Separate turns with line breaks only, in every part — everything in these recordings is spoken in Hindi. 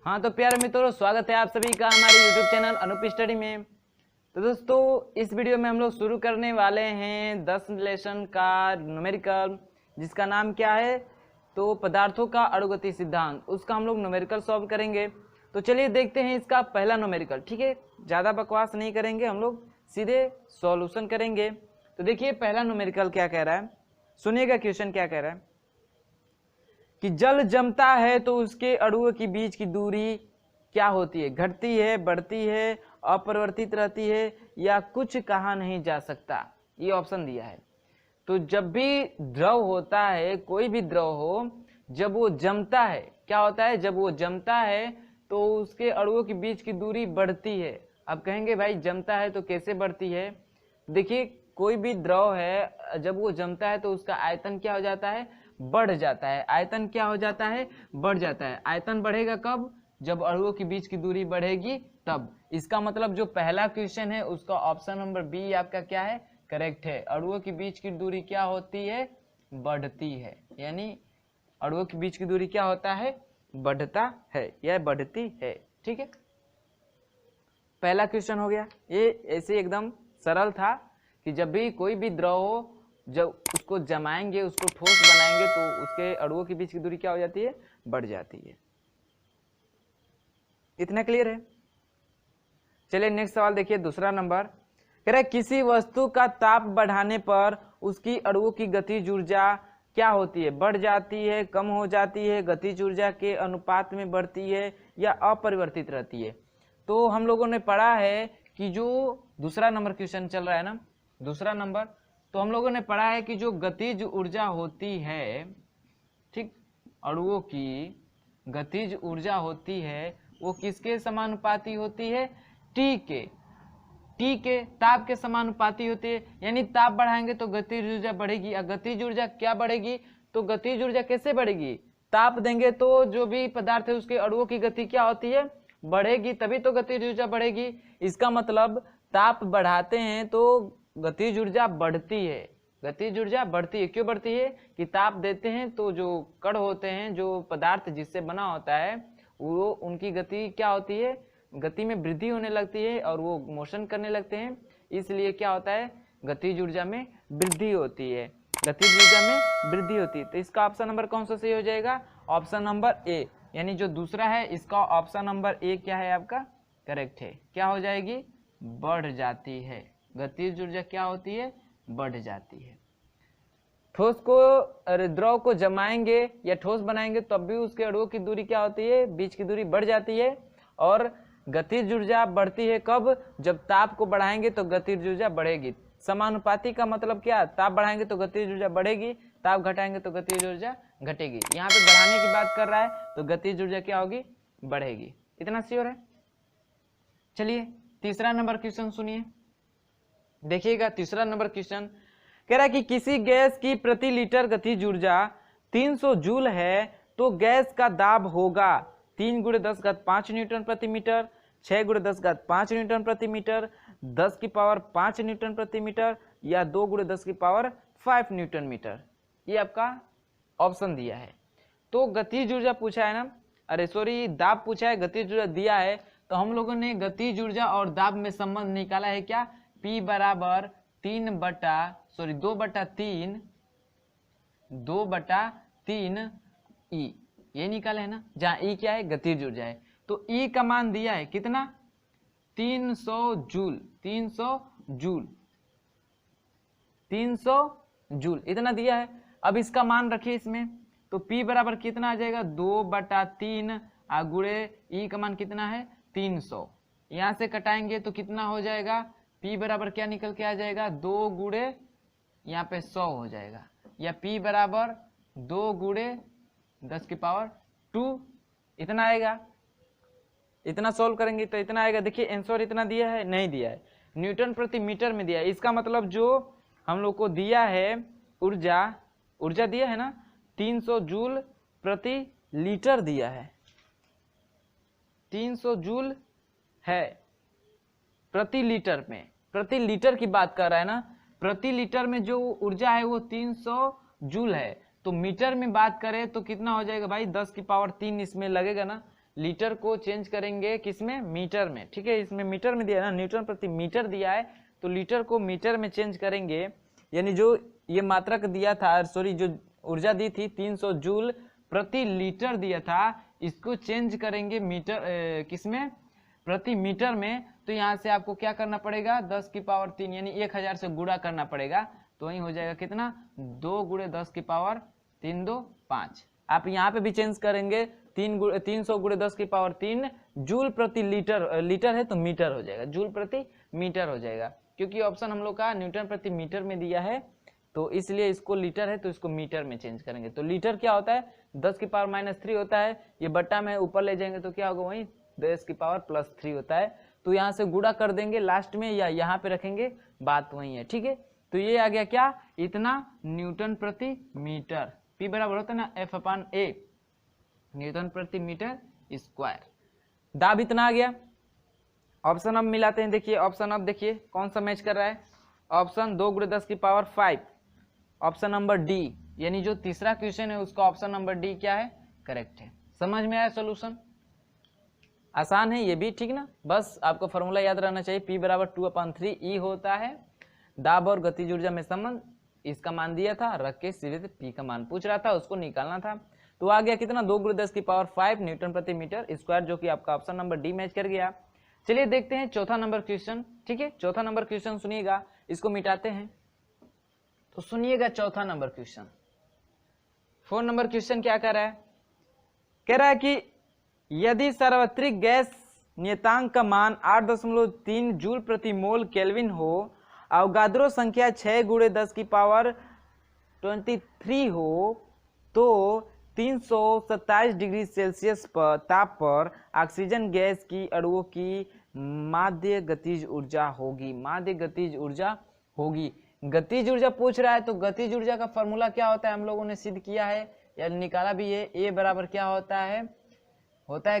हाँ तो प्यारे मित्रों, स्वागत है आप सभी का हमारे YouTube चैनल अनूप स्टडी में। तो दोस्तों, इस वीडियो में हम लोग शुरू करने वाले हैं 10 लेसन का न्यूमेरिकल, जिसका नाम क्या है तो पदार्थों का अणुगति सिद्धांत। उसका हम लोग न्यूमेरिकल सॉल्व करेंगे। तो चलिए देखते हैं इसका पहला न्यूमेरिकल। ठीक है, ज़्यादा बकवास नहीं करेंगे, हम लोग सीधे सॉल्यूशन करेंगे। तो देखिए पहला न्यूमेरिकल क्या कह रहा है, सुनिएगा क्वेश्चन क्या कह रहा है कि जल जमता है तो उसके अणुओं के बीच की दूरी क्या होती है, घटती है, बढ़ती है, अपरिवर्तित रहती है या कुछ कहा नहीं जा सकता। ये ऑप्शन दिया है। तो जब भी द्रव होता है, कोई भी द्रव हो, जब वो जमता है क्या होता है, जब वो जमता है तो उसके अणुओं के बीच की दूरी बढ़ती है। अब कहेंगे भाई जमता है तो कैसे बढ़ती है। देखिए कोई भी द्रव है, जब वो जमता है तो उसका आयतन क्या हो जाता है, बढ़ जाता है। आयतन क्या हो जाता है, बढ़ जाता है। आयतन बढ़ेगा कब, जब अणुओं के बीच की दूरी बढ़ेगी तब। इसका मतलब जो पहला क्वेश्चन है उसका ऑप्शन नंबर बी आपका क्या है, करेक्ट है। अणुओं के बीच की दूरी क्या होती है, बढ़ती है। यानी अणुओं के बीच की दूरी क्या होता है, बढ़ता है या बढ़ती है। ठीक है, पहला क्वेश्चन हो गया। ये ऐसे एकदम सरल था कि जब भी कोई भी द्रव हो, जब उसको जमाएंगे, उसको ठोस बनाएंगे तो उसके अणुओं के बीच की दूरी क्या हो जाती है, बढ़ जाती है। इतना क्लियर है। चलिए नेक्स्ट सवाल देखिए, दूसरा नंबर कह रहा है किसी वस्तु का ताप बढ़ाने पर उसकी अणुओं की गतिज ऊर्जा क्या होती है, बढ़ जाती है, कम हो जाती है, गतिज ऊर्जा के अनुपात में बढ़ती है या अपरिवर्तित रहती है। तो हम लोगों ने पढ़ा है कि जो दूसरा नंबर क्वेश्चन चल रहा है ना, दूसरा नंबर, तो हम लोगों ने पढ़ा है कि जो गतिज ऊर्जा होती है, ठीक, अणुओं की गतिज ऊर्जा होती है वो किसके समानुपाती होती है, टी के ताप के समानुपाती होती है। यानी ताप बढ़ाएंगे तो गतिज ऊर्जा बढ़ेगी। और गतिज ऊर्जा क्या बढ़ेगी, तो गतिज ऊर्जा कैसे बढ़ेगी, ताप देंगे तो जो भी पदार्थ है उसके अणुओं की गति क्या होती है, बढ़ेगी, तभी तो गतिज ऊर्जा बढ़ेगी। इसका मतलब ताप बढ़ाते हैं तो गतिज ऊर्जा बढ़ती है। गतिज ऊर्जा बढ़ती है, क्यों बढ़ती है कि ताप देते हैं तो जो कण होते हैं, जो पदार्थ जिससे बना होता है, वो उनकी गति क्या होती है, गति में वृद्धि होने लगती है और वो मोशन करने लगते हैं। इसलिए क्या होता है, गतिज ऊर्जा में वृद्धि होती है, गतिज ऊर्जा में वृद्धि होती है। तो इसका ऑप्शन नंबर कौन सा सही हो जाएगा, ऑप्शन नंबर ए, यानी जो दूसरा है इसका ऑप्शन नंबर ए क्या है आपका, करेक्ट है। क्या हो जाएगी, बढ़ जाती है। गतिज ऊर्जा क्या होती है, बढ़ जाती है। ठोस को द्रव को जमाएंगे या ठोस बनाएंगे तब भी उसके अणुओं की दूरी क्या होती है, बीच की दूरी बढ़ जाती है। और गतिज ऊर्जा बढ़ती है कब, जब ताप को बढ़ाएंगे तो गतिज ऊर्जा बढ़ेगी। समानुपाती का मतलब क्या, ताप बढ़ाएंगे तो गतिज ऊर्जा बढ़ेगी, ताप घटाएंगे तो गतिज ऊर्जा घटेगी। यहाँ पे बढ़ाने की बात कर रहा है तो गतिज ऊर्जा क्या होगी, बढ़ेगी। इतना श्योर है। चलिए तीसरा नंबर क्वेश्चन सुनिए, देखिएगा तीसरा नंबर क्वेश्चन कह रहा है कि किसी गैस की प्रति लीटर गतिज ऊर्जा 300 जूल है तो गैस का दाब होगा 3 × 10⁵ न्यूटन प्रति मीटर, 6 × 10⁵ न्यूटन प्रति मीटर, 10⁵ न्यूटन प्रति मीटर या 2 × 10⁵ न्यूटन मीटर। ये आपका ऑप्शन दिया है। तो गतिज ऊर्जा पूछा है ना, अरे सॉरी दाब पूछा है, गतिज ऊर्जा दिया है। तो हम लोगों ने गतिज ऊर्जा और दाब में संबंध निकाला है क्या, P बराबर 2/3 E, ये निकाला है ना, जहाँ E क्या है, गतिज ऊर्जा है। तो E का मान दिया है कितना, 300 जूल, 300 जूल इतना दिया है। अब इसका मान रखिए इसमें, तो P बराबर कितना आ जाएगा, 2/3 गुणे E का मान कितना है, 300। यहाँ से कटाएंगे तो कितना हो जाएगा, P बराबर क्या निकल के आ जाएगा, 2 गुणे यहाँ पे 100 हो जाएगा, या P बराबर 2 गुणे 10⁻², इतना आएगा। इतना सोल्व करेंगे तो इतना आएगा। देखिए आंसर इतना दिया है, नहीं दिया है, न्यूटन प्रति मीटर में दिया है। इसका मतलब जो हम लोग को दिया है ऊर्जा दिया है ना, 300 जूल प्रति लीटर दिया है, 300 जूल है प्रति लीटर में, प्रति लीटर की बात कर रहा है ना, प्रति लीटर में जो ऊर्जा है वो 300 जूल है। तो मीटर में बात करें तो कितना हो जाएगा भाई, 10⁻³ इसमें लगेगा ना, लीटर को चेंज करेंगे किसमें, मीटर में। ठीक है, इसमें मीटर में दिया है ना, न्यूटन प्रति मीटर दिया है, तो लीटर को मीटर में चेंज करेंगे। यानी जो ये मात्रक दिया था, सॉरी जो ऊर्जा दी थी 300 जूल प्रति लीटर दिया था, इसको चेंज करेंगे मीटर किसमें, प्रति मीटर में। तो यहाँ से आपको क्या करना पड़ेगा, 10 की पावर 3 यानी 1000 से गुणा करना पड़ेगा। तो वही हो जाएगा कितना, 2 गुणे 10 की पावर 3 2 5। आप यहाँ पे भी चेंज करेंगे 300 गुणे 10 की पावर 3 जूल प्रति लीटर, लीटर है तो मीटर हो जाएगा, जूल प्रति मीटर हो जाएगा, क्योंकि ऑप्शन हम लोग का न्यूटन प्रति मीटर में दिया है, तो इसलिए इसको लीटर है तो इसको मीटर में चेंज करेंगे। तो लीटर क्या होता है, 10 की पावर -3 होता है, ये बट्टा में ऊपर ले जाएंगे तो क्या होगा, वही 10 की पावर +3 होता है। तो यहाँ से गुणा कर देंगे लास्ट में या यहाँ पे रखेंगे, बात वही है। ठीक है, तो ये आ गया क्या, इतना न्यूटन प्रति मीटर, P बराबर होता है ना F/A, न्यूटन प्रति मीटर स्क्वायर। दाब इतना आ गया। ऑप्शन अब मिलाते हैं, देखिए ऑप्शन अब देखिए कौन सा मैच कर रहा है। ऑप्शन 2 गुणे 10 की पावर 5, ऑप्शन नंबर डी, यानी जो तीसरा क्वेश्चन है उसका ऑप्शन नंबर डी क्या है, करेक्ट है। समझ में आया सोल्यूशन, आसान है ये भी, ठीक ना। बस आपको फॉर्मूला याद रहना चाहिए, P बराबर 2/3 E होता है। दाब और गतिज ऊर्जा में संबंध, इसका मान दिया था, रख के सीधे P का मान पूछ रहा था, उसको निकालना था। तो आ गया कितना, 2 गुणे 10 की पावर 5 न्यूटन प्रति मीटर स्क्वायर, जो कि आपका ऑप्शन नंबर डी मैच कर गया। चलिए देखते हैं चौथा नंबर क्वेश्चन। ठीक है, चौथा नंबर क्वेश्चन सुनिएगा, इसको मिटाते हैं। तो सुनिएगा चौथा नंबर क्वेश्चन। 4 नंबर क्वेश्चन क्या कह रहा है, कह रहा है कि यदि सार्वत्रिक गैस नियतांक का मान 8.3 जूल प्रति मोल केल्विन हो, अवगाद्रो संख्या 6 गुणे 10 की पावर 23 हो, तो 327 डिग्री सेल्सियस पर ताप पर ऑक्सीजन गैस की अणुओं की माध्य गतिज ऊर्जा होगी। माध्य गतिज ऊर्जा होगी, गतिज ऊर्जा पूछ रहा है, तो गतिज ऊर्जा का फॉर्मूला क्या होता है, हम लोगों ने सिद्ध किया है या निकाला भी है। ए बराबर क्या होता है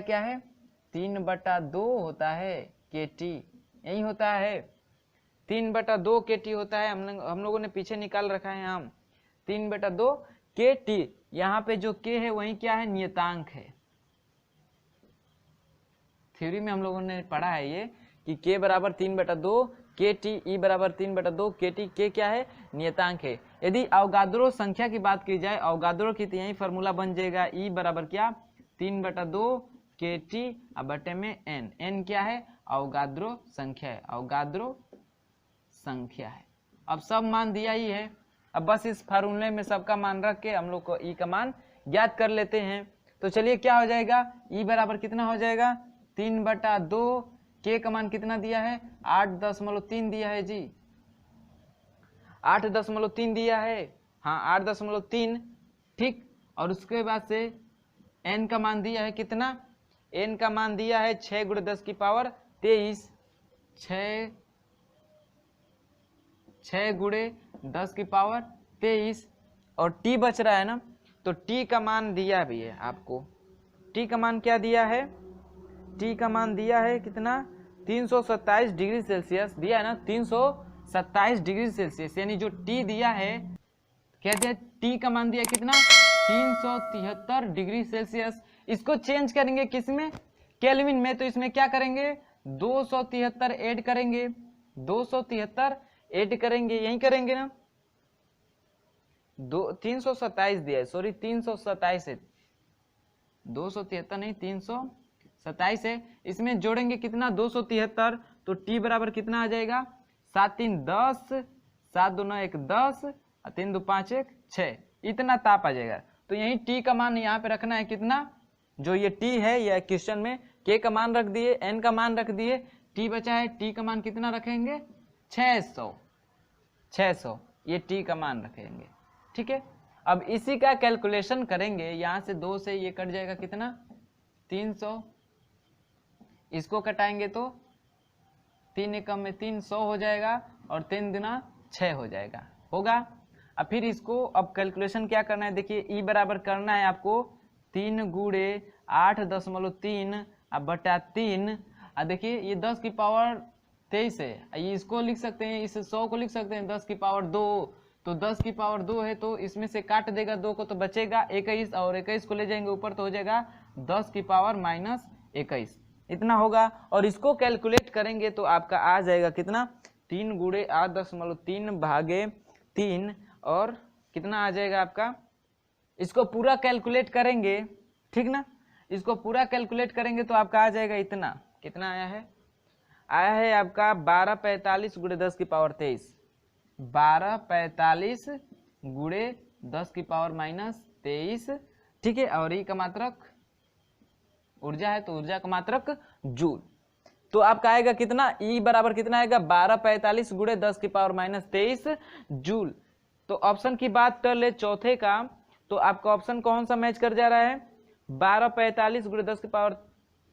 क्या है, 3/2 होता है kT, यही होता है 3/2 kT होता है। हम लोगों ने पीछे निकाल रखा है, हम 3/2 kT। यहाँ पे जो k है वही क्या है, नियतांक है। थ्योरी में हम लोगों ने पढ़ा है ये कि k बराबर 3/2 kT, E बराबर 3/2 kT, k क्या है, नियतांक है। यदि अवगाद्रो संख्या की बात की जाए, अवगाद्रो की, तो यही फॉर्मूला बन जाएगा, E बराबर क्या, 3/2 kT अब बटे में n, n क्या है, अवगाद्रो संख्या है, अवगाद्रो संख्या है। अब सब मान दिया ही है, अब बस इस फार्मूले में सबका मान रख के हम लोग को E का मान ज्ञात कर लेते हैं। तो चलिए क्या हो जाएगा, E बराबर कितना हो जाएगा, 3/2, k का मान कितना दिया है, 8.3 दिया है जी, 8.3 दिया है, हाँ 8.3, ठीक। और उसके बाद से n का मान दिया है कितना, n का मान दिया है 6 गुणे 10 की पावर 23, 6 गुणे 10 की पावर 23, और t बच रहा है ना, तो t का मान दिया भी है आपको। t का मान क्या दिया है, t का मान दिया है कितना, 327 डिग्री सेल्सियस दिया है ना, 327 डिग्री सेल्सियस, यानी जो t दिया है, क्या दिया, t का मान दिया कितना, 373 डिग्री सेल्सियस। इसको चेंज करेंगे किसमें, केल्विन में, तो इसमें क्या करेंगे, 273 ऐड करेंगे, 273 ऐड करेंगे, यही करेंगे ना, 327 दिया है, सॉरी 327 है, 273 नहीं 327 है। इसमें जोड़ेंगे कितना, 273, तो t बराबर कितना आ जाएगा, 7 3 10, 7 2 9 1 10, 3 2 5 1 6, इतना ताप आ जाएगा। तो यही t का मान यहाँ पे रखना है कितना, जो ये t है, या क्वेश्चन में k का मान रख दिए, n का मान रख दिए, t बचा है, t का मान कितना रखेंगे, 600, ये t का मान रखेंगे, ठीक है। अब इसी का कैलकुलेशन करेंगे, यहाँ से 2 से ये कट जाएगा कितना, 300, इसको कटाएंगे तो 3 एकम में 300 हो जाएगा, और 3 गुना 6 हो जाएगा, होगा। अब फिर इसको अब कैलकुलेशन क्या करना है, देखिए E बराबर करना है आपको 3 गुणे 8.3 अब बटा 3, देखिए ये 10 की पावर 23 है, ये इसको लिख सकते हैं, इस 100 को लिख सकते हैं 10 की पावर 2, तो 10 की पावर 2 है, तो इसमें से काट देगा 2 को तो बचेगा 21, और 21 को ले जाएंगे ऊपर तो हो जाएगा 10 की पावर माइनस 21, इतना होगा। और इसको कैलकुलेट करेंगे तो आपका आ जाएगा कितना, 3 गुणे 8.3 भागे 3, और कितना आ जाएगा आपका, इसको पूरा कैलकुलेट करेंगे, ठीक ना, इसको पूरा कैलकुलेट करेंगे तो आपका आ जाएगा इतना, कितना आया है आपका 1245 गुणे 10 की पावर 23, 1245 गुणे 10 की पावर माइनस 23, ठीक है। और ई का मात्रक ऊर्जा है तो ऊर्जा का मात्रक जूल, तो आपका आएगा कितना, ई बराबर कितना आएगा 1245 गुणे 10 की पावर माइनस 23 जूल। तो ऑप्शन की बात कर ले चौथे का, तो आपका ऑप्शन कौन सा मैच कर जा रहा है, 1245 गुणे 10 की power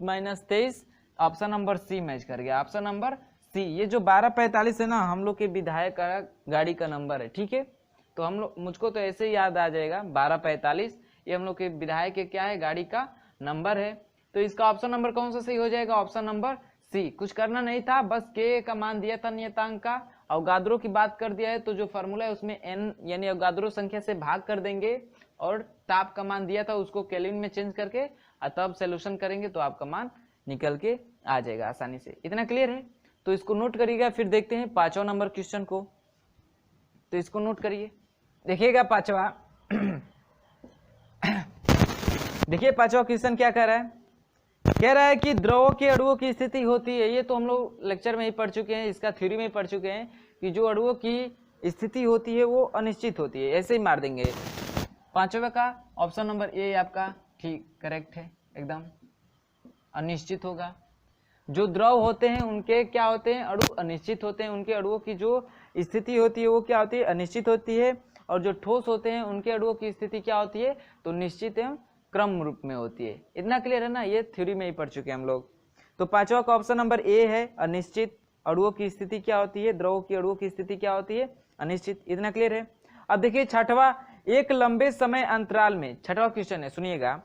minus 23, option number C match कर गया, ऑप्शन नंबर सी। ये जो 1245 है ना, हम लोग के विधायक का गाड़ी का नंबर है, ठीक है। तो हम लोग, मुझको तो ऐसे ही याद आ जाएगा 1245, ये हम लोग के विधायक के क्या है, गाड़ी का नंबर है। तो इसका ऑप्शन नंबर कौन सा सही हो जाएगा, ऑप्शन नंबर सी। कुछ करना नहीं था, बस के का मान दिया था नियतांक का, अवगाद्रो की बात कर दिया है, तो जो फॉर्मूला है उसमें n यानी अवगाद्रो संख्या से भाग कर देंगे, और ताप का मान दिया था उसको केल्विन में चेंज करके तब सॉल्यूशन करेंगे तो आपका मान निकल के आ जाएगा आसानी से। इतना क्लियर है, तो इसको नोट करिएगा। फिर देखते हैं 5वां नंबर क्वेश्चन को, तो इसको नोट करिए, देखिएगा 5वां देखिए 5वां क्वेश्चन क्या कह रहा है, कह रहा है कि द्रवों के अणुओं की स्थिति होती है, ये तो हम लोग लेक्चर में ही पढ़ चुके हैं, इसका थ्योरी में ही पढ़ चुके हैं कि जो अणुओं की स्थिति होती है वो अनिश्चित होती है, ऐसे ही मार देंगे। 5वां का ऑप्शन नंबर ए आपका ठीक करेक्ट है, एकदम अनिश्चित होगा। जो द्रव होते हैं उनके क्या होते हैं, अणु अनिश्चित होते हैं, उनके अणुओं की जो स्थिति होती है वो क्या होती है, अनिश्चित होती है। और जो ठोस होते हैं उनके अणुओं की स्थिति क्या होती है, तो निश्चित एवं क्रम रूप में होती है। इतना क्लियर है ना, ये थ्योरी में ही पढ़ चुके हैं हम लोग। तो 5वां का ऑप्शन नंबर ए है, अनिश्चित अणुओं की स्थिति क्या होती है, द्रव की अणुओं की स्थिति क्या होती है, अनिश्चित। इतना क्लियर है। अब देखिए 6वां, एक लंबे समय अंतराल में, 6वां क्वेश्चन है, सुनिएगा,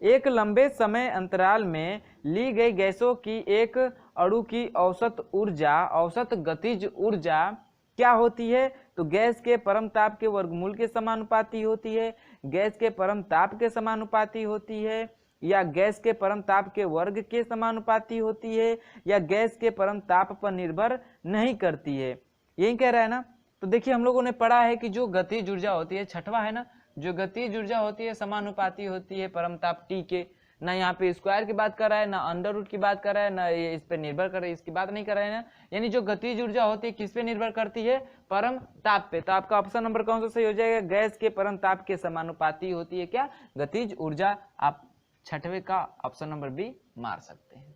एक लंबे समय अंतराल में ली गई गैसों की एक अणु की औसत ऊर्जा, औसत गतिज ऊर्जा क्या होती है, तो गैस के परम ताप के वर्गमूल के समानुपाती होती है, गैस के परम ताप के समानुपाती होती है, या गैस के परम ताप के वर्ग के समानुपाती होती है, या गैस के परम ताप पर निर्भर नहीं करती है, यही कह रहा है ना। तो देखिए हम लोगों ने पढ़ा है कि जो गतिज ऊर्जा होती है, 6वां है ना, जो गतिज ऊर्जा होती है समानुपाती होती है परम ताप टी के, ना यहाँ पे स्क्वायर की बात कर रहा है, ना अंडर रूट की बात कर रहा है, ना ये इस पे निर्भर कर रहा है, इसकी बात नहीं कर रहा है ना। यानी जो गतिज ऊर्जा होती है किस पे निर्भर करती है, परम ताप पे। तो आपका ऑप्शन नंबर कौन सा सही हो जाएगा, गैस के परम ताप के समानुपाती होती है क्या, गतिज ऊर्जा। आप 6वें का ऑप्शन नंबर बी मार सकते हैं,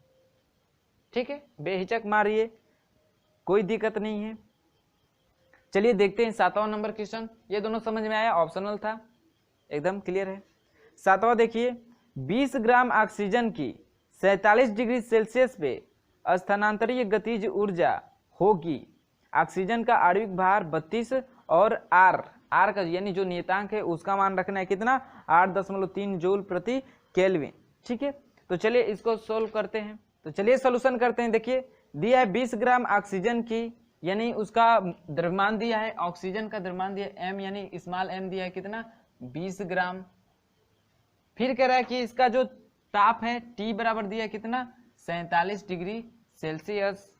ठीक है, बेहिचक मारिए, कोई दिक्कत नहीं है। चलिए देखते हैं 7वां नंबर क्वेश्चन, ये दोनों समझ में आया, ऑप्शनल था, एकदम क्लियर है। 7वां देखिए, 20 ग्राम ऑक्सीजन की 47 डिग्री सेल्सियस पे स्थानांतरीय गतिज ऊर्जा होगी, ऑक्सीजन का आणविक भार 32 और आर का यानी जो नियतांक है उसका मान रखना है कितना, 8.3 जूल प्रति केल्विन, ठीक है। तो चलिए इसको सोल्व करते हैं, तो चलिए सोल्यूशन करते हैं। देखिए दिया है 20 ग्राम ऑक्सीजन की, यानी उसका द्रव्यमान दिया है, ऑक्सीजन का द्रव्यमान दिया है m, यानी स्मॉल m दिया है कितना, 20 ग्राम। फिर कह रहा है कि इसका जो ताप है T बराबर दिया है कितना, 47 डिग्री सेल्सियस।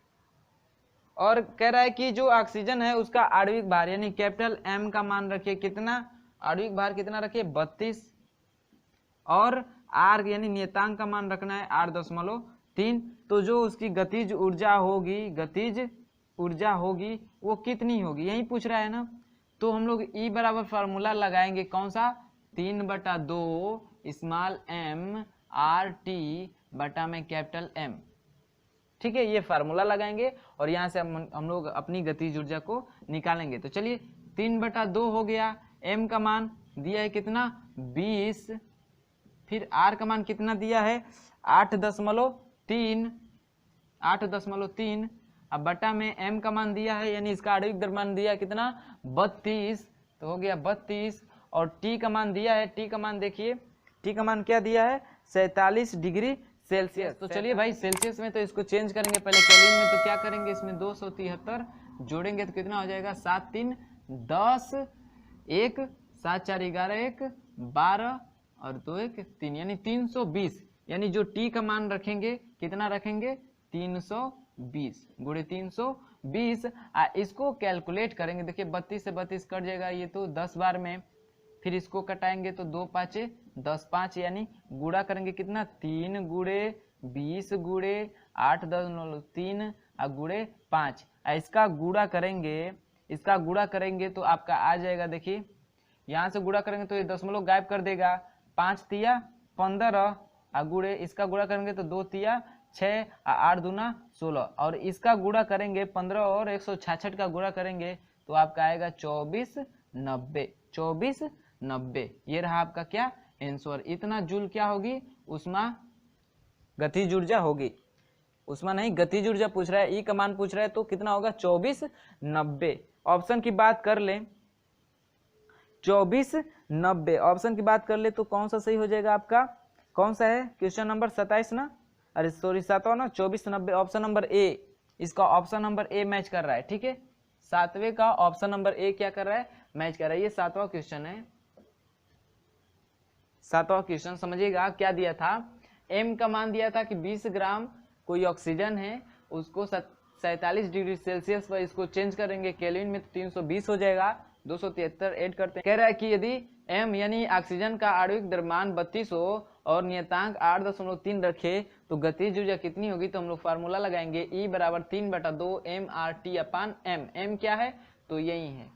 और कह रहा है कि जो ऑक्सीजन है उसका आणविक भार यानी कैपिटल M का मान रखिए कितना, आणविक भार कितना रखिए 32, और R यानी नियतांक का मान रखना है 8.3। तो जो उसकी गतिज ऊर्जा होगी, गतिज ऊर्जा होगी वो कितनी होगी, यही पूछ रहा है ना। तो हम लोग E बराबर फार्मूला लगाएंगे कौन सा, 3/2 स्मॉल m RT बटा में कैपिटल M, ठीक है, ये फार्मूला लगाएंगे और यहाँ से हम लोग अपनी गतिज ऊर्जा को निकालेंगे। तो चलिए 3/2 हो गया, m का मान दिया है कितना 20, फिर r का मान कितना दिया है 8.3, अब बटा में m का मान दिया है यानी इसका आणविक द्रव्यमान दिया कितना 32, तो हो गया 32। और t का मान दिया है, t का मान देखिए, t का मान क्या दिया है 47 डिग्री सेल्सियस। तो चलिए भाई सेल्सियस में तो इसको चेंज करेंगे, पहले केल्विन में तो क्या करेंगे, इसमें 273 जोड़ेंगे तो कितना हो जाएगा 7 3 10, 1, 7 4 11, 1 12 और 2 1 3 यानी 320। यानी जो टी का मान रखेंगे कितना रखेंगे 320 गुणे 320। इसको कैलकुलेट करेंगे, देखिए 32 से 32 कट जाएगा, ये तो 10 बार में, फिर इसको कटाएंगे तो 2 5 10 5 यानी गुणा करेंगे कितना 3 गुणे 20 गुणे 8 10 9 3 गुणे 5। इसका गुणा करेंगे तो आपका आ जाएगा, देखिए यहाँ से गुणा करेंगे तो ये दशमलव गायब कर देगा, 5 तिया 15 गुणे इसका गुणा करेंगे तो 2 तिया 6 8 दूना 16 और इसका गुणा करेंगे 15 और 166 का गुणा करेंगे तो आपका आएगा 2490। ये रहा आपका क्या आंसर। इतना जूल क्या होगी उष्मा गतिज ऊर्जा होगी, उष्मा नहीं गतिज ऊर्जा पूछ रहा है, ई का मान पूछ रहा है तो कितना होगा 2490। ऑप्शन की बात कर ले 2490 ऑप्शन की बात कर ले तो कौन सा सही हो जाएगा आपका, कौन सा है क्वेश्चन नंबर 27 ना, अरे सॉरी 7वां ना, 2490 ऑप्शन नंबर ए, इसका ऑप्शन नंबर ए मैच कर रहा है। ठीक है 7वें का ऑप्शन नंबर ए क्या कर रहा है मैच कर रहा है। ये 7वां क्वेश्चन है, 7वां क्वेश्चन समझिएगा क्या दिया था, एम का मान दिया था कि 20 ग्राम कोई ऑक्सीजन है, उसको 47 डिग्री सेल्सियस पर इसको चेंज करेंगे केल्विन में तो 320 हो जाएगा, 273 ऐड करते हैं। कह रहा है कि यदि एम यानी ऑक्सीजन का आणविक द्रव्यमान 32 हो और नियतांक 8.3 रखे तो गतिज ऊर्जा कितनी होगी, तो हम लोग फार्मूला लगाएंगे E बराबर 3/2 mRT अपान m। m क्या है तो यही है,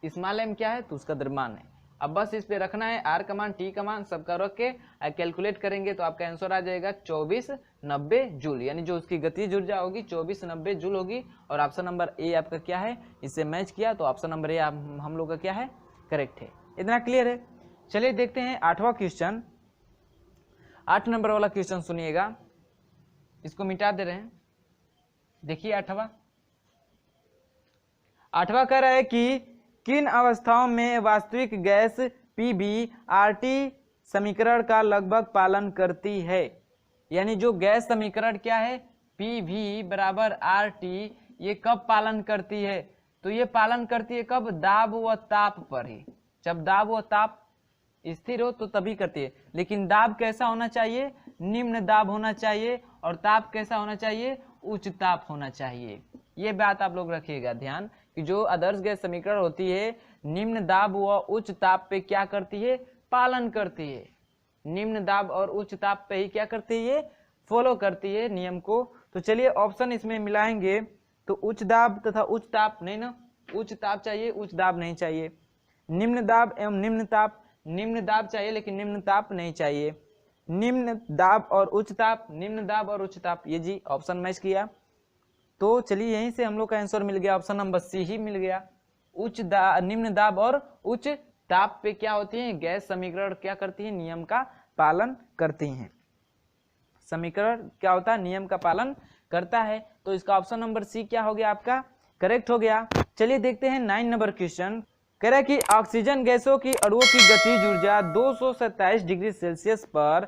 स्मॉल m क्या है तो उसका द्रव्यमान है। अब बस इस पे रखना है r का मान t का मान सबका रख के कैलकुलेट करेंगे तो आपका आंसर आ जाएगा 2490 जूल, यानी जो उसकी गतिज ऊर्जा होगी 2490 जूल होगी। और ऑप्शन नंबर ए आपका क्या है, इससे मैच किया तो ऑप्शन नंबर ए हम लोग का क्या है करेक्ट है। इतना क्लियर है। चलिए देखते हैं 8वां क्वेश्चन, 8 नंबर वाला क्वेश्चन सुनिएगा, इसको मिटा दे रहे हैं। देखिए 8वां कह रहा है कि किन अवस्थाओं में वास्तविक गैस PbRT समीकरण का लगभग पालन करती है। यानी जो गैस समीकरण क्या है PV बराबर RT, ये कब पालन करती है, तो ये पालन करती है कब, दाब व ताप पर ही। जब दाब व ताप स्थिर हो तो तभी करती है, लेकिन दाब कैसा होना चाहिए, निम्न दाब होना चाहिए, और ताप कैसा होना चाहिए, उच्च ताप होना चाहिए। ये बात आप लोग रखिएगा ध्यान कि जो आदर्श गैस समीकरण होती है निम्न दाब व उच्च ताप पे क्या करती है, पालन करती है। निम्न दाब और उच्च ताप पे ही क्या करती है, फॉलो करती है नियम को। तो चलिए ऑप्शन इसमें मिलाएंगे तो उच्च दाब तथा उच्च ताप नहीं ना, उच्च ताप चाहिए उच्च दाब नहीं चाहिए, निम्न दाब एवं निम्न ताप, निम्न दाब चाहिए लेकिन निम्न ताप नहीं चाहिए, निम्न दाब और उच्च ताप, निम्न दाब और उच्च ताप, ये जी ऑप्शन मैच किया। तो चलिए यहीं से हम लोग का आंसर मिल गया, ऑप्शन नंबर सी ही मिल गया। निम्न दाब और उच्च ताप पे क्या होती है, गैस समीकरण क्या करती है, नियम का पालन करती हैं। समीकरण क्या होता है, नियम का पालन करता है। तो इसका ऑप्शन नंबर सी क्या हो गया आपका करेक्ट हो गया। चलिए देखते हैं 9 नंबर क्वेश्चन, कह रहा है कि ऑक्सीजन गैसों की अणुओं की गतिज ऊर्जा 227 डिग्री सेल्सियस पर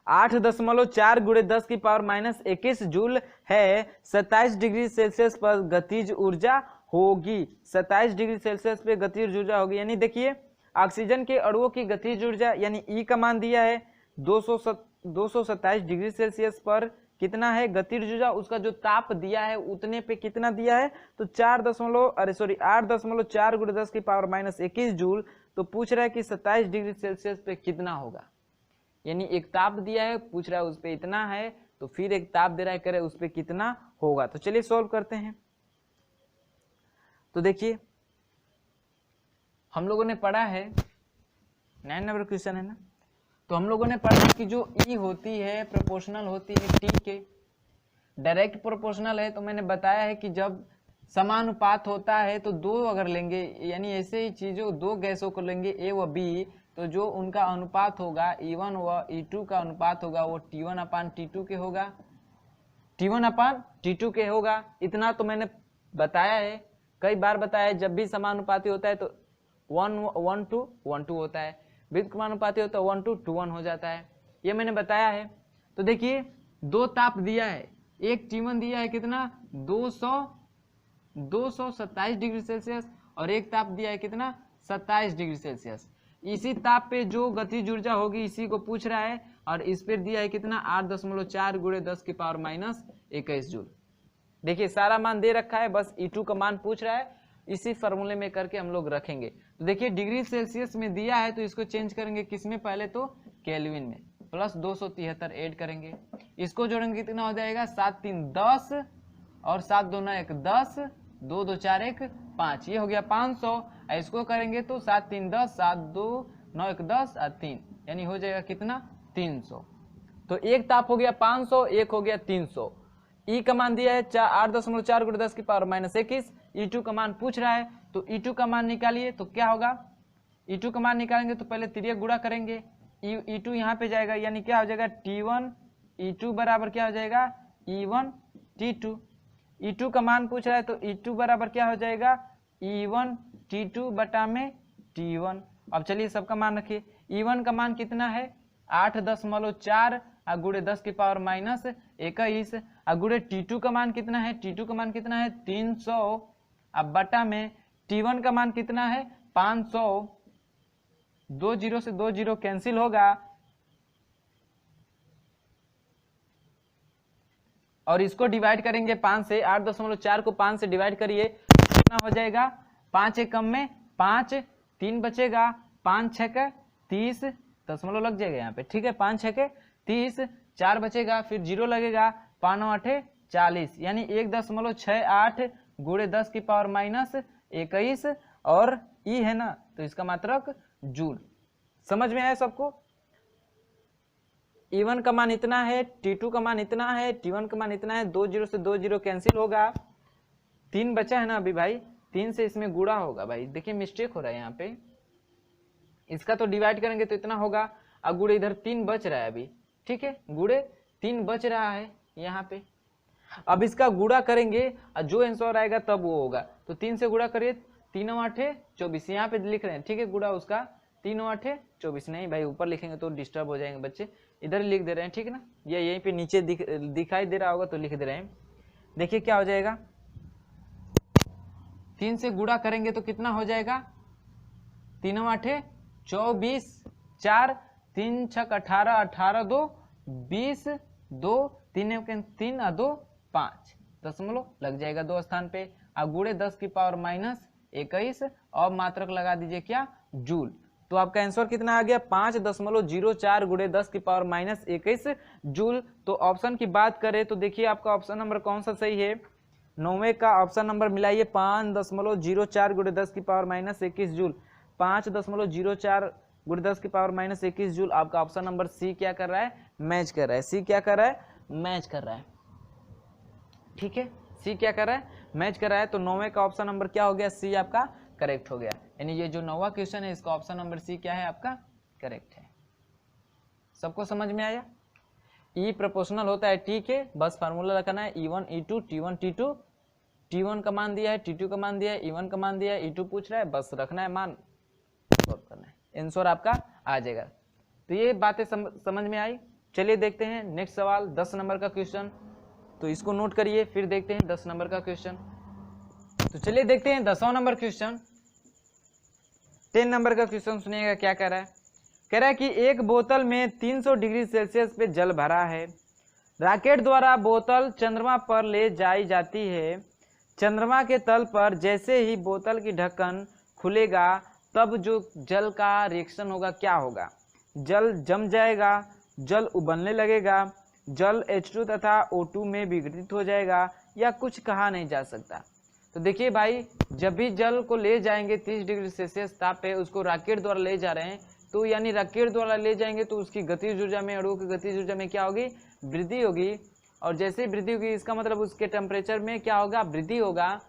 8.4 × 10⁻⁻21 जूल है, 27 डिग्री सेल्सियस पर गतिज ऊर्जा होगी, 27 डिग्री सेल्सियस पे गतिज ऊर्जा होगी। यानी देखिए ऑक्सीजन के अणुओं की गतिज ऊर्जा यानी ई का मान दिया है 227 डिग्री सेल्सियस पर कितना है गतिज ऊर्जा, उसका जो ताप दिया है उतने पे कितना दिया है तो 8.4 × 10⁻⁻21 जूल। तो पूछ रहा है कि 27 डिग्री सेल्सियस पे कितना होगा, यानी एक ताप दिया है पूछ रहा है उस पे इतना है, तो फिर एक ताप दे रहा है करे उस पे कितना होगा। तो चलिए सॉल्व करते हैं। तो देखिए हम लोगों ने पढ़ा है 9 नंबर क्वेश्चन है ना, तो हम लोगों ने पढ़ा कि जो ई होती है प्रोपोर्शनल होती है टी के, डायरेक्ट प्रोपोर्शनल है तो मैंने बताया है कि जब समानुपात होता है तो दो अगर लेंगे, यानी ऐसे ही चीजों दो गैसों को लेंगे ए व बी, तो जो उनका अनुपात होगा E1 व E2 का अनुपात होगा वो T1/T2 के होगा, T1/T2 के होगा। इतना तो मैंने बताया है, कई बार बताया है, जब भी समानुपाती होता है तो 1:1 होता है, व्युत्क्रमानुपाती होता है 1:1 हो जाता है, ये मैंने बताया है। तो देखिए दो ताप दिया है, एक T1 दिया है कितना 227 डिग्री सेल्सियस और एक ताप दिया है कितना 27 डिग्री सेल्सियस। इसी ताप पे जो गतिज ऊर्जा होगी इसी को पूछ रहा है, और इस पर दिया है कितना 8.4 × 10⁻21 जूल। देखिए सारा मान दे रखा है, बस E2 का मान पूछ रहा है, इसी फॉर्मूले में करके हम लोग रखेंगे। तो देखिए डिग्री सेल्सियस में दिया है तो इसको चेंज करेंगे किसमें, पहले तो केल्विन में, प्लस 273 ऐड करेंगे, इसको जोड़ेंगे कितना हो जाएगा 7 3 10 और 7 2 9 1 10, 2 2 4 1 5, ये हो गया 500। इसको करेंगे तो 7 3 10, 7 2 9 1 10 और 3, यानी हो जाएगा कितना 300। तो एक ताप हो गया 500, एक हो गया 300। ई का मान दिया है 8.4 × 10⁻21। E2 का मान पूछ रहा है, तो E2 का मान निकालिए। तो क्या होगा, E2 का मान निकालेंगे तो पहले तिर्यक गुणा करेंगे, E2 यहाँ पे जाएगा, यानी क्या हो जाएगा T1 E2 बराबर क्या हो जाएगा E1 T2। E2 का मान पूछ रहा है तो E2 बराबर क्या हो जाएगा E1 T2 बटा में T1। अब चलिए सबका मान रखिए, E1 का मान कितना है 8.4 गुणे 10⁻21, गुणे T2 का मान कितना है, T2 का मान कितना है 300, अब बटा में T1 का मान कितना है 500। 2 0 से 2 0 कैंसिल होगा, और इसको डिवाइड करेंगे 5 से, 8.4 को 5 से डिवाइड करिए, कितना हो जाएगा 5 एक कम में 5, 3 बचेगा, 5 6 30, दशमलव लग जाएगा यहाँ पे, ठीक है 5 6 30, 4 बचेगा, फिर 0 लगेगा, 5 9 8 40, यानी 1.68 गुणे 10⁻21, और ई है ना तो इसका मात्रक जूल। समझ में आया सबको। E1 का मान इतना है, T2 का मान इतना है, T1 का मान इतना है, 2 0 से 2 0 कैंसिल होगा, 3 बचा है ना अभी भाई, 3 से इसमें गुणा होगा भाई, देखिए मिस्टेक हो रहा है यहाँ पे, इसका तो डिवाइड करेंगे तो इतना होगा, अब गुणे इधर 3 बच रहा है अभी, ठीक है गुणे 3 बच रहा है यहाँ पे, अब इसका गुणा करेंगे और जो आंसर आएगा तब वो होगा, तो 3 से गुणा करिए, 3 8 24, यहाँ पे लिख रहे हैं, ठीक है गुणा उसका 3 8 24, नहीं भाई ऊपर लिखेंगे तो डिस्टर्ब हो जाएंगे बच्चे, इधर लिख दे रहे हैं, ठीक है ना, ये यहीं पे नीचे दिखाई दे रहा होगा तो लिख दे रहे हैं। देखिए क्या हो जाएगा, 3 से गुणा करेंगे तो कितना हो जाएगा 3 8 24, 4 3 6 18, 18 2 20, 2 3 3 2 5, दशमलव लग जाएगा 2 स्थान पे, अब गुणे 10⁻21 और मात्रक लगा दीजिए क्या जूल। तो आपका आंसर कितना आ गया 5.04 गुणे 10⁻21 जूल। तो ऑप्शन की बात करें तो देखिए आपका ऑप्शन नंबर कौन सा सही है, 9वें का ऑप्शन नंबर मिलाइए, 5.04 गुणे 10⁻21 जूल, 5.04 गुणे 10⁻21 जूल। आपका ऑप्शन नंबर सी क्या कर रहा है, मैच कर रहा है, सी क्या कर रहा है, मैच कर रहा है, ठीक है सी क्या कर रहा है, मैच कर रहा है। तो 9वें का ऑप्शन नंबर क्या हो गया, सी आपका करेक्ट हो गया, यानी ये जो 9वां क्वेश्चन है इसका ऑप्शन नंबर सी क्या है आपका करेक्ट है। सबको समझ में आया। ई प्रोपोर्शनल होता है टी के, बस फार्मूला रखना है E1 E2 T1 T2, T1 का मान दिया है, T2 का मान दिया है, E1 का मान दिया है, E2 पूछ रहा है, बस रखना है मान, सॉल्व करना है, आंसर आपका आ जाएगा। तो ये बातें समझ में आई। चलिए देखते हैं नेक्स्ट सवाल 10 नंबर का क्वेश्चन, तो इसको नोट करिए, फिर देखते हैं 10 नंबर का क्वेश्चन। तो चलिए देखते हैं 10वां नंबर क्वेश्चन। 10 नंबर का क्वेश्चन सुनिएगा क्या कह रहा है, कह रहा है कि एक बोतल में 300 डिग्री सेल्सियस पे जल भरा है, रॉकेट द्वारा बोतल चंद्रमा पर ले जाई जाती है, चंद्रमा के तल पर जैसे ही बोतल की ढक्कन खुलेगा तब जो जल का रिएक्शन होगा क्या होगा, जल जम जाएगा, जल उबलने लगेगा, जल H2 तथा O2 में विघटित हो जाएगा, या कुछ कहा नहीं जा सकता। तो देखिए भाई, जब भी जल को ले जाएंगे 30 डिग्री सेल्सियस ताप पे, उसको रॉकेट द्वारा ले जा रहे हैं, तो यानी रॉकेट द्वारा ले जाएंगे तो उसकी गतिज ऊर्जा में, अणुओं की गतिज ऊर्जा में क्या होगी, वृद्धि होगी, और जैसे वृद्धि होगी इसका मतलब उसके टेम्परेचर में क्या होगा, वृद्धि होगा।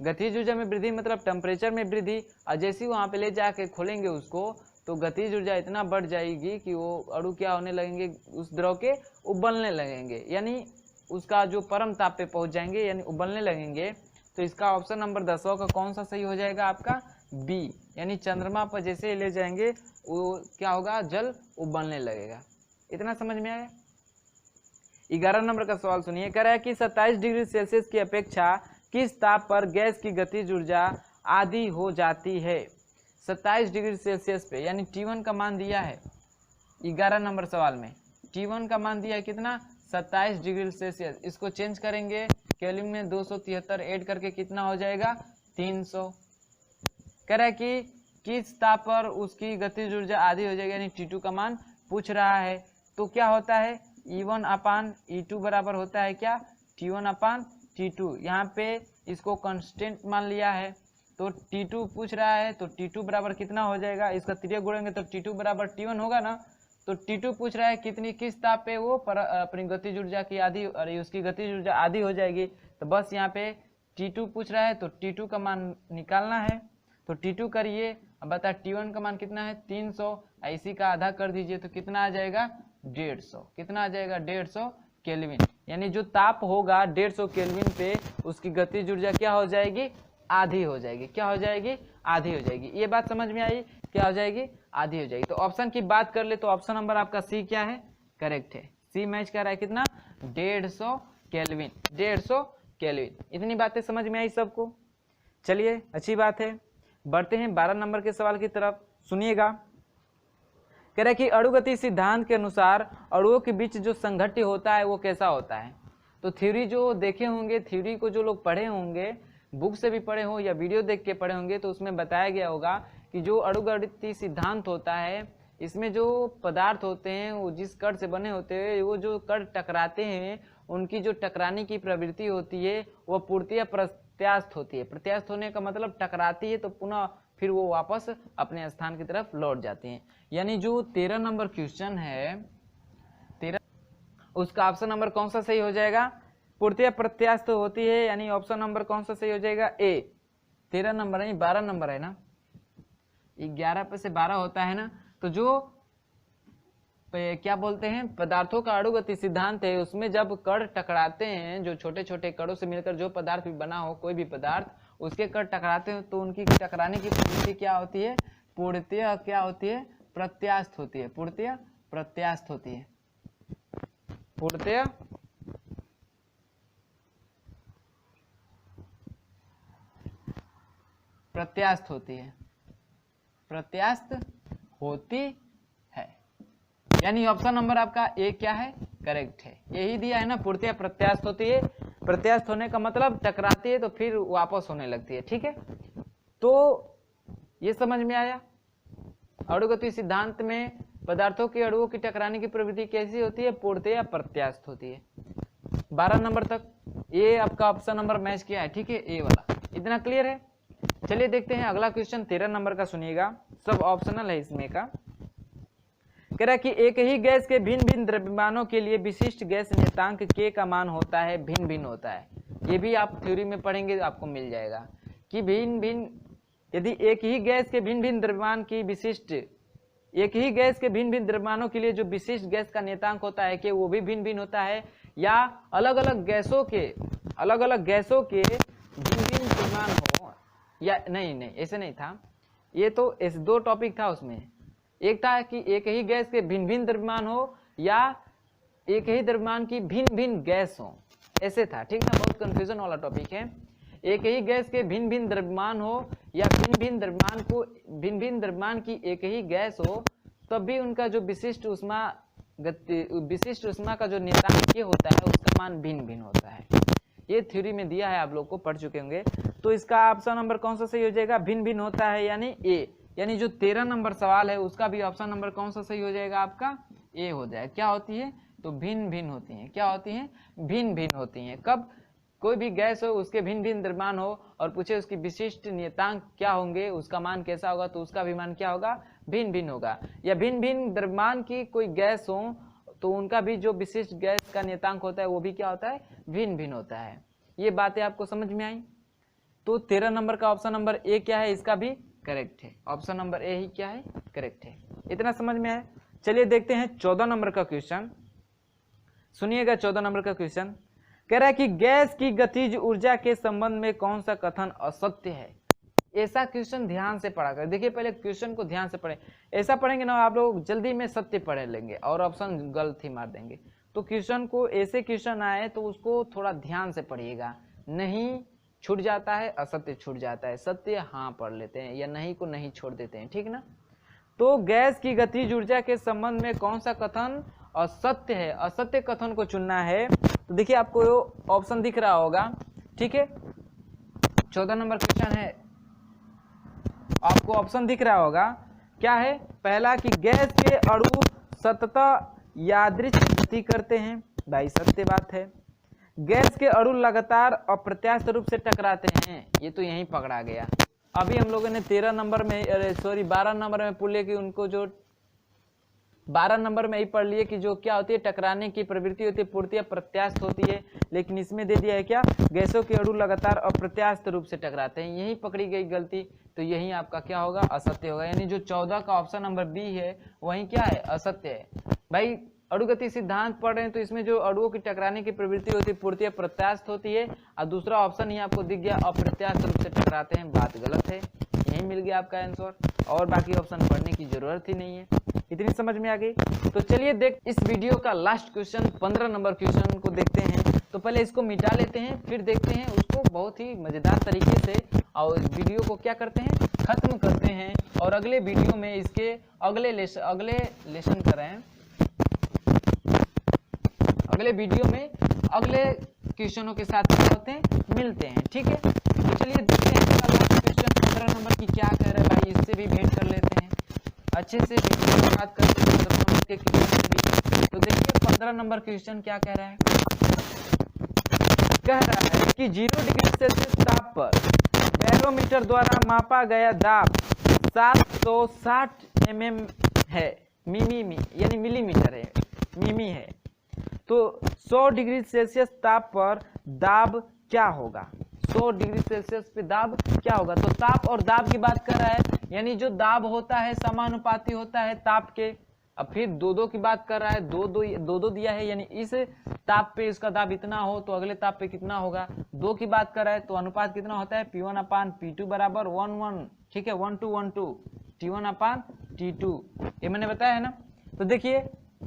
गतिज ऊर्जा में वृद्धि मतलब टेम्परेचर में वृद्धि, और जैसे ही वहाँ पे ले जाके खोलेंगे उसको तो गतिज ऊर्जा इतना बढ़ जाएगी कि वो अणु क्या होने लगेंगे, उस द्रव के उबलने लगेंगे, यानी उसका जो परम ताप पे पहुँच जाएंगे, यानी उबलने लगेंगे। तो इसका ऑप्शन नंबर 10वां का कौन सा सही हो जाएगा आपका बी, यानी चंद्रमा पर जैसे ले जाएंगे वो क्या होगा, जल उबलने लगेगा। इतना समझ में आया। 11 नंबर का सवाल सुनिए, कह रहा है कि 27 डिग्री सेल्सियस की अपेक्षा किस ताप पर गैस की गतिज ऊर्जा आधी हो जाती है 27 डिग्री सेल्सियस पे, यानी T1 का मान दिया है 11 नंबर सवाल में, T1 का मान दिया है कितना 27 डिग्री सेल्सियस। इसको चेंज करेंगे केल्विन में 273 ऐड करके कितना हो जाएगा 300। कह रहा है कि किस ताप पर उसकी गतिज ऊर्जा आधी हो जाएगी, यानी T2 का मान पूछ रहा है। तो क्या होता है E1 अपान E2 बराबर होता है क्या T1 अपान T2। यहाँ पे इसको कांस्टेंट मान लिया है तो T2 पूछ रहा है तो T2 बराबर कितना हो जाएगा, इसका त्रिज्या गुणेंगे तो T2 बराबर T1 होगा ना। तो T2 पूछ रहा है कितनी किस ताप पे वो पर अपनी गतिज ऊर्जा की आधी, अरे उसकी गतिज ऊर्जा आधी हो जाएगी। तो बस यहाँ पे T2 पूछ रहा है तो T2 का मान निकालना है। तो T2 करिए, अब बता T1 का मान कितना है 300, इसी का आधा कर दीजिए तो कितना आ जाएगा 150। कितना आ जाएगा 150 केल्विन, यानी जो ताप होगा 150 केल्विन पे उसकी गतिज ऊर्जा क्या हो जाएगी आधी हो जाएगी। क्या हो जाएगी आधी हो जाएगी। ये बात समझ में आई, क्या हो जाएगी आधी हो जाएगी। तो ऑप्शन की बात कर ले तो ऑप्शन नंबर आपका सी क्या है करेक्ट है। सी मैच कर रहा है कितना 150 केल्विन, 150 केल्विन। इतनी बातें समझ में आई सबको, चलिए अच्छी बात है। बढ़ते हैं 12 नंबर के सवाल की तरफ, सुनिएगा। कह रहा है कि अणुगति सिद्धांत के अनुसार अणुओं के बीच जो संघट्य होता है वो कैसा होता है। तो थ्योरी जो देखे होंगे, थ्योरी को जो लोग पढ़े होंगे, बुक से भी पढ़े हो या वीडियो देख के पढ़े होंगे, तो उसमें बताया गया होगा कि जो अणुगति सिद्धांत होता है इसमें जो पदार्थ होते हैं वो जिस कण से बने होते हैं, वो जो कण टकराते हैं उनकी जो टकराने की प्रवृत्ति होती है वो पूर्णतः प्रत्यास्थ होती है। प्रत्यास्थ होने का मतलब टकराती है तो पुनः फिर वो वापस अपने स्थान की तरफ लौट जाती हैं। यानी जो 13 नंबर क्वेश्चन है 13, उसका ऑप्शन नंबर कौन सा सही हो जाएगा पूर्णतः प्रत्यास्थ होती है, यानी ऑप्शन नंबर कौन सा सही हो जाएगा ए। 13 नंबर नहीं 12 नंबर है ना, 11 पे से 12 होता है ना। तो जो क्या बोलते हैं पदार्थों का अणुगति सिद्धांत है उसमें जब कण टकराते हैं, जो छोटे छोटे कणों से मिलकर जो पदार्थ भी बना हो, कोई भी पदार्थ उसके कण टकराते हैं तो उनकी टकराने की प्रवृत्ति क्या होती है पूर्णतः क्या होती है प्रत्यास्थ होती है। पूर्णतः प्रत्यास्थ होती है, पूर्णतः प्रत्यास्थ होती है, प्रत्यास्थ होती है। यानी ऑप्शन नंबर आपका ए क्या है करेक्ट है, यही दिया है ना पूर्णतः प्रत्यास्थ होती है। प्रत्यास्थ होने का मतलब टकराती है तो फिर वापस होने लगती है। ठीक है, तो ये समझ में आया। अणुगति सिद्धांत में पदार्थों के अणुओं की टकराने की प्रवृत्ति कैसी होती है पूर्णतः प्रत्यास्थ होती है। 12 नंबर तक ये आपका ऑप्शन नंबर मैच किया है। ठीक है, ए वाला इतना क्लियर है। चलिए देखते हैं अगला क्वेश्चन 13 नंबर का, सुनिएगा, सब ऑप्शनल है इसमें का। कह रहा है कि एक ही गैस के भिन्न भिन्न द्रव्यमानों के लिए विशिष्ट गैस नियतांक के का मान होता है भिन्न भिन्न होता है। ये भी आप थ्योरी में पढ़ेंगे आपको मिल जाएगा कि भिन्न भिन्न, यदि एक ही गैस के भिन्न भिन्न द्रव्यमान की विशिष्ट, एक ही गैस के भिन्न भिन्न द्रव्यमानों के लिए जो विशिष्ट गैस का नियतांक होता है कि वो भी भिन्न भिन्न होता है, या अलग अलग गैसों के भिन्न भिन्न द्रव्यमान हो, या नहीं ऐसे नहीं था, ये तो ऐसे दो टॉपिक था उसमें। एक था कि एक ही गैस के भिन्न भिन्न द्रव्यमान हो या एक ही द्रव्यमान की भिन्न भिन्न गैस हो, ऐसे था। ठीक ना, बहुत कंफ्यूजन वाला टॉपिक है। एक ही गैस के भिन्न भिन्न द्रव्यमान हो या भिन्न भिन्न द्रव्यमान की एक ही गैस हो, तब भी उनका जो विशिष्ट उष्मा का जो नियतांक होता है उसका मान भिन्न भिन्न होता है। ये थ्योरी में दिया है, आप लोग को पढ़ चुके होंगे। तो इसका ऑप्शन नंबर कौन सा सही हो जाएगा भिन्न भिन्न होता है, यानी ए। यानी जो 13 नंबर सवाल है उसका भी ऑप्शन नंबर कौन सा सही हो जाएगा आपका ए हो जाएगा। क्या होती है तो भिन्न भिन्न होती हैं। क्या होती हैं भिन्न भिन्न होती हैं। कब कोई भी गैस हो उसके भिन्न भिन्न द्रव्यमान हो और पूछे उसकी विशिष्ट नियतांक क्या होंगे, उसका मान कैसा होगा, तो उसका भी मान क्या होगा भिन्न भिन्न होगा। या भिन्न भिन्न द्रव्यमान की कोई गैस हो तो उनका भी जो विशिष्ट गैस का नियतांक होता है वो भी क्या होता है भिन्न भिन्न होता है। ये बातें आपको समझ में आई। तो 13 नंबर का ऑप्शन नंबर ए क्या है, इसका भी करेक्ट है। ऑप्शन नंबर ए ही क्या है करेक्ट है। इतना समझ में आया। चलिए देखते हैं 14 नंबर का क्वेश्चन, सुनिएगा। 14 नंबर का क्वेश्चन कह रहा है कि गैस की गतिज ऊर्जा के संबंध में कौन सा कथन असत्य है। ऐसा क्वेश्चन ध्यान से पढ़ा कर देखिए, पहले क्वेश्चन को ध्यान से पढ़े। ऐसा पढ़ेंगे ना आप लोग जल्दी में सत्य पढ़ लेंगे और ऑप्शन गलत ही मार देंगे। तो क्वेश्चन को ऐसे क्वेश्चन आए तो उसको थोड़ा ध्यान से पढ़िएगा, नहीं छूट जाता है, असत्य छूट जाता है, सत्य हाँ पढ़ लेते हैं या नहीं को नहीं छोड़ देते हैं, ठीक ना। तो गैस की गतिज ऊर्जा के संबंध में कौन सा कथन असत्य है, असत्य कथन को चुनना है। तो देखिए आपको ऑप्शन दिख रहा होगा, ठीक है, 14 नंबर क्वेश्चन है, आपको ऑप्शन दिख रहा होगा, क्या है, पहला कि गैस के अणु सततः यादृच्छिक गति करते हैं, भाई सत्य बात है। गैस के अणु लगातार अप्रत्याशित रूप से टकराते हैं, ये तो यहीं पकड़ा गया। अभी हम लोगों ने 13 नंबर में, अरे सॉरी 12 नंबर में पढ़ लिया कि उनको जो 12 नंबर में ही पढ़ लिए कि जो क्या होती है, टकराने की प्रवृत्ति होती है, पूर्णतः प्रत्याशित होती है, लेकिन इसमें दे दिया है क्या, गैसों के अणु लगातार अप्रत्याशित रूप से टकराते हैं, यही पकड़ी गई गलती। तो यही आपका क्या होगा, असत्य होगा, यानी जो 14 का ऑप्शन नंबर बी है वही क्या है, असत्य है। भाई अणुगति सिद्धांत पढ़ रहे हैं तो इसमें जो अणुओं की टकराने की प्रवृत्ति होती है पूर्णतः प्रत्याशित होती है, और दूसरा ऑप्शन ही आपको दिख गया अप्रत्याशित रूप से टकराते हैं, बात गलत है, यही मिल गया आपका आंसर, और बाकी ऑप्शन पढ़ने की जरूरत ही नहीं है। इतनी समझ में आ गई। तो चलिए देख इस वीडियो का लास्ट क्वेश्चन 15 नंबर क्वेश्चन को देखते हैं। तो पहले इसको मिटा लेते हैं, फिर देखते हैं उसको बहुत ही मजेदार तरीके से, और वीडियो को क्या करते हैं, खत्म करते हैं, और अगले वीडियो में इसके अगले लेसन करें, अगले वीडियो में अगले क्वेश्चनों के साथ क्या होते हैं, मिलते हैं, ठीक है। तो चलिए देखते हैं इसका लास्ट क्वेश्चन 15 नंबर की क्या कह रहा है, भाई इससे भी भेंट कर लेते हैं अच्छे से, वीडियो की बात करते हैं 15 नंबर के क्वेश्चन से भी। तो देखिए 15 नंबर क्वेश्चन क्या कह रहा है, कह रहा है कि 0 डिग्री सेल्सियस ताप पर बैरोमीटर द्वारा मापा गया दाब 760 mm है, मिमी यानी मिलीमीटर है, मिमी है। तो 100 डिग्री सेल्सियस ताप पर दाब क्या होगा, 100 डिग्री सेल्सियस पे दाब क्या होगा। तो ताप और दाब की बात कर रहा है, यानी जो दाब होता है समानुपाती होता है ताप के। अब फिर दो की बात कर रहा है, दो दिया है, यानी इस ताप पे इसका दाब इतना हो तो अगले ताप पे कितना होगा। 2 की बात कर रहा है तो अनुपात कितना होता है, P1/P2 बराबर 1:1, ठीक है, 1:1:2, T1/T2, ये मैंने बताया है ना। तो देखिए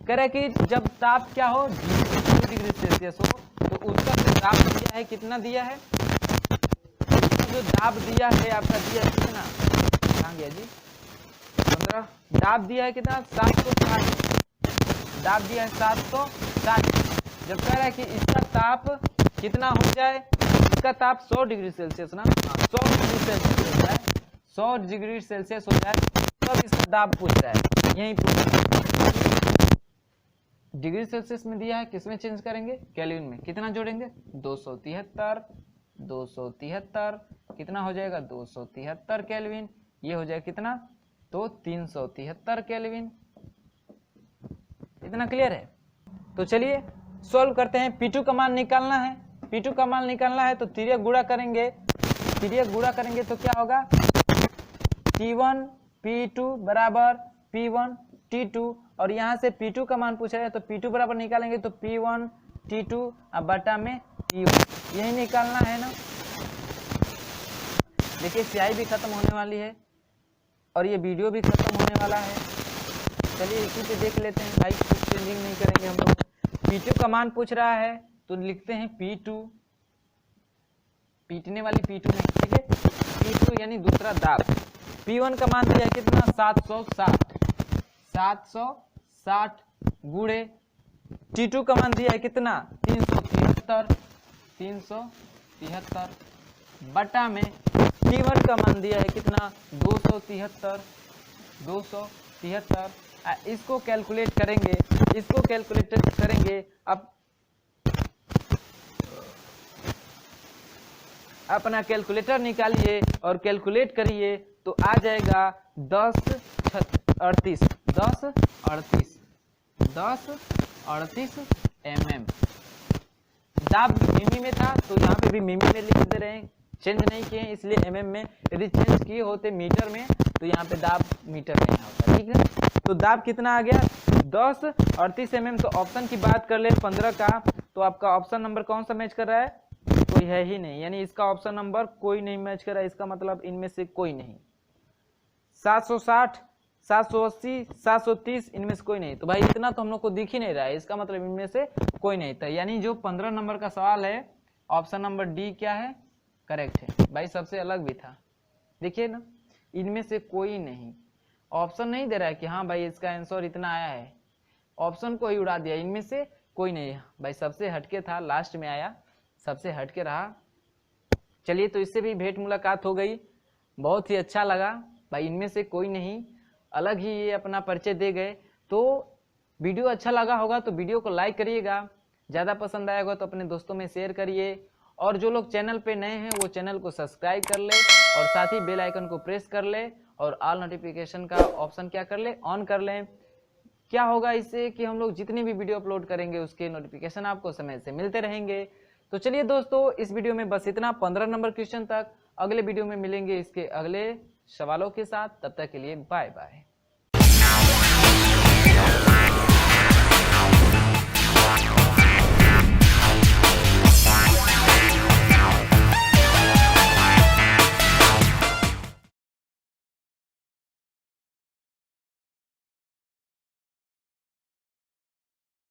कह रहा है कि जब ताप क्या हो 0 डिग्री सेल्सियस हो तो उसका जो दाब दिया है कितना दिया है, जो दाब दिया है आपका दिया है कितना, कहाँ गया जी, 15, दाब दिया है कितना 760, दाब दिया है 760। जब कह रहा है कि इसका ताप कितना हो जाए, इसका ताप 100 डिग्री सेल्सियस ना, 100 डिग्री सेल्सियस हो जाए, 100 डिग्री सेल्सियस हो जाए तब इसका दाब पूछ रहा है, यही पूछ रहा है। डिग्री सेल्सियस में दिया है, किसमें चेंज करेंगे, केल्विन में, कितना जोड़ेंगे 273, 273 कितना हो जाएगा 273 केल्विन, ये हो जाएगा कितना, तो 373 केल्विन। इतना क्लियर है। तो चलिए सॉल्व करते हैं। P2 का मान निकालना है, P2 का मान निकालना है तो तिर्यक गुणा करेंगे, तिर्यक गुणा करेंगे तो क्या होगा, T1 P2 बराबर P1 T2, और यहाँ से P2 का मान पूछा है तो P2 बराबर निकालेंगे तो P1 T2 अब बटा में T1, यही निकालना है ना। देखिए स्याही भी खत्म होने वाली है और ये वीडियो भी खत्म होने वाला है। चलिए इसी पे देख लेते हैं भाई, कुछ चेंजिंग नहीं करेंगे हम लोग। P2 का मान पूछ रहा है तो लिखते हैं P2, पीटने वाली P2 नहीं, ठीक है, P2 यानी दूसरा दाब। P1 का मान दिया है कितना 760 गुणे T2 का मान दिया है कितना 373 बटा में T1 का मान दिया है कितना 273। इसको कैलकुलेट करेंगे, इसको कैलकुलेट करेंगे। अब अपना कैलकुलेटर निकालिए और कैलकुलेट करिए तो आ जाएगा 1038 mm। दाब मिमी में था तो यहाँ पे भी मिमी में लिख दे रहे हैं, चेंज नहीं किए इसलिए mm में, यदि चेंज किए होते मीटर में तो यहाँ पे दाब मीटर में होता, ठीक है। तो दाब कितना आ गया 1038 mm। तो ऑप्शन की बात कर ले 15 का, तो आपका ऑप्शन नंबर कौन सा मैच कर रहा है, कोई है ही नहीं, यानी इसका ऑप्शन नंबर कोई नहीं मैच कर रहा है, इसका मतलब इनमें से कोई नहीं। 760 780 730 इनमें से कोई नहीं, तो भाई इतना तो हम लोग को दिख ही नहीं रहा है, इसका मतलब इनमें से कोई नहीं था। यानी जो 15 नंबर का सवाल है ऑप्शन नंबर डी क्या है, करेक्ट है भाई, सबसे अलग भी था। देखिए ना, इनमें से कोई नहीं, ऑप्शन नहीं दे रहा है कि हाँ भाई इसका आंसर इतना आया है, ऑप्शन को ही उड़ा दिया, इनमें से कोई नहीं है भाई, सबसे हटके था, लास्ट में आया, सबसे हटके रहा। चलिए, तो इससे भी भेंट मुलाकात हो गई, बहुत ही अच्छा लगा भाई, इनमें से कोई नहीं, अलग ही ये अपना परिचय दे गए। तो वीडियो अच्छा लगा होगा तो वीडियो को लाइक करिएगा, ज़्यादा पसंद आएगा तो अपने दोस्तों में शेयर करिए, और जो लोग चैनल पे नए हैं वो चैनल को सब्सक्राइब कर ले, और साथ ही बेल आइकन को प्रेस कर ले, और ऑल नोटिफिकेशन का ऑप्शन क्या कर ले, ऑन कर लें। क्या होगा इससे कि हम लोग जितनी भी वीडियो अपलोड करेंगे उसके नोटिफिकेशन आपको समय से मिलते रहेंगे। तो चलिए दोस्तों, इस वीडियो में बस इतना, 15 नंबर क्वेश्चन तक। अगले वीडियो में मिलेंगे इसके अगले सवालों के साथ, तब तक के लिए बाय बाय।